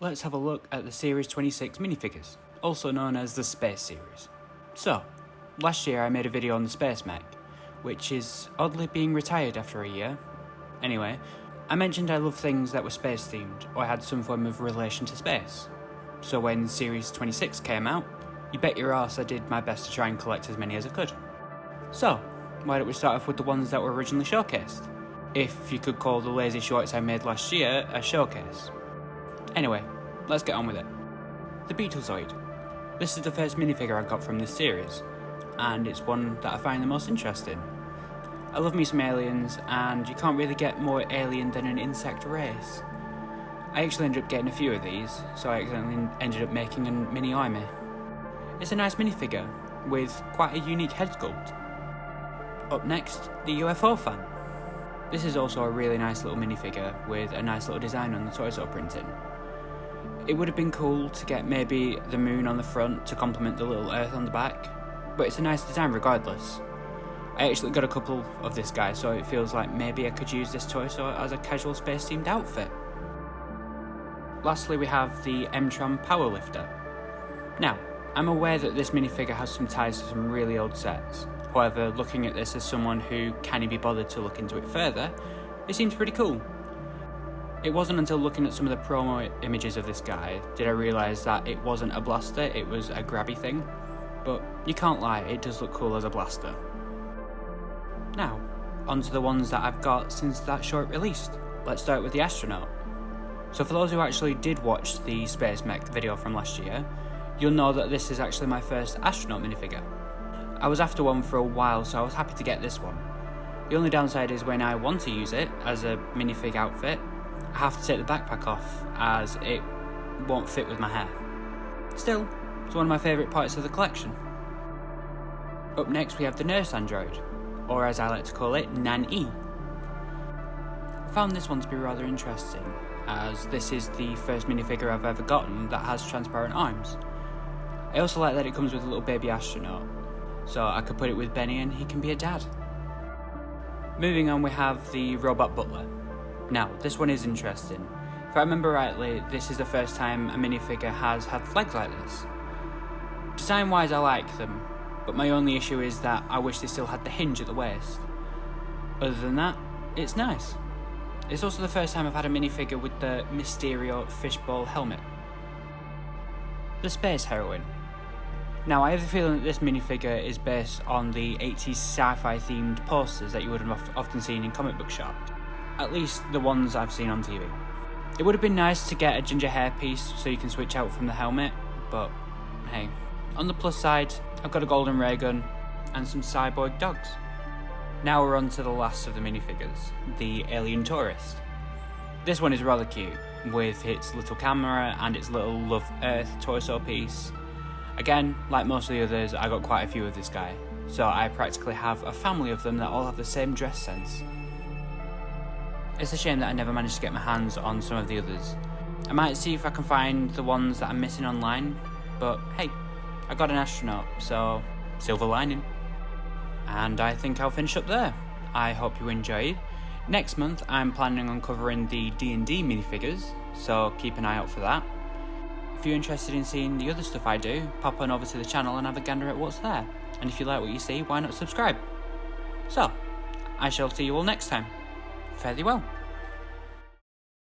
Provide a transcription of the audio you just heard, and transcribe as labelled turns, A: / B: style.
A: Let's have a look at the Series 26 minifigures, also known as the Space Series. So, last year I made a video on the Space Mech, which is oddly being retired after a year. Anyway, I mentioned I love things that were space themed or had some form of relation to space. So when Series 26 came out, you bet your arse I did my best to try and collect as many as I could. So, why don't we start off with the ones that were originally showcased? If you could call the lazy shorts I made last year a showcase. Anyway, let's get on with it. The Beetlezoid. This is the first minifigure I got from this series, and it's one that I find the most interesting. I love me some aliens, and you can't really get more alien than an insect race. I actually ended up getting a few of these, so I accidentally ended up making a mini army. It's a nice minifigure, with quite a unique head sculpt. Up next, the UFO fan. This is also a really nice little minifigure with a nice little design on the torso printing. It would have been cool to get maybe the moon on the front to complement the little earth on the back, but it's a nice design regardless. I actually got a couple of this guy, so it feels like maybe I could use this torso as a casual space themed outfit. Lastly, we have the M-Tron Powerlifter. Now, I'm aware that this minifigure has some ties to some really old sets. However, looking at this as someone who can't be bothered to look into it further, it seems pretty cool. It wasn't until looking at some of the promo images of this guy did I realise that it wasn't a blaster, it was a grabby thing. But you can't lie, it does look cool as a blaster. Now, onto the ones that I've got since that short released. Let's start with the astronaut. So for those who actually did watch the Space Mech video from last year, you'll know that this is actually my first astronaut minifigure. I was after one for a while, so I was happy to get this one. The only downside is when I want to use it as a minifig outfit, I have to take the backpack off as it won't fit with my hair. Still, it's one of my favourite parts of the collection. Up next we have the nurse android, or as I like to call it, Nan-E. I found this one to be rather interesting, as this is the first minifigure I've ever gotten that has transparent arms. I also like that it comes with a little baby astronaut, so I could put it with Benny and he can be a dad. Moving on, we have the robot butler. Now, this one is interesting. If I remember rightly, this is the first time a minifigure has had legs like this. Design wise I like them, but my only issue is that I wish they still had the hinge at the waist. Other than that, it's nice. It's also the first time I've had a minifigure with the Mysterio fishbowl helmet. The Space Heroine. Now, I have a feeling that this minifigure is based on the 80s sci-fi themed posters that you would have often seen in comic book shops. At least the ones I've seen on TV. It would have been nice to get a ginger hair piece so you can switch out from the helmet, but hey. On the plus side, I've got a golden ray gun and some cyborg dogs. Now we're on to the last of the minifigures, the alien tourist. This one is rather cute, with its little camera and its little Love Earth torso piece. Again, like most of the others, I got quite a few of this guy, so I practically have a family of them that all have the same dress sense. It's a shame that I never managed to get my hands on some of the others. I might see if I can find the ones that I'm missing online, but hey, I got an astronaut, so silver lining. And I think I'll finish up there. I hope you enjoyed. Next month I'm planning on covering the D&D minifigures, so keep an eye out for that. If you're interested in seeing the other stuff I do, pop on over to the channel and have a gander at what's there. And if you like what you see, why not subscribe? So, I shall see you all next time. Fare thee well.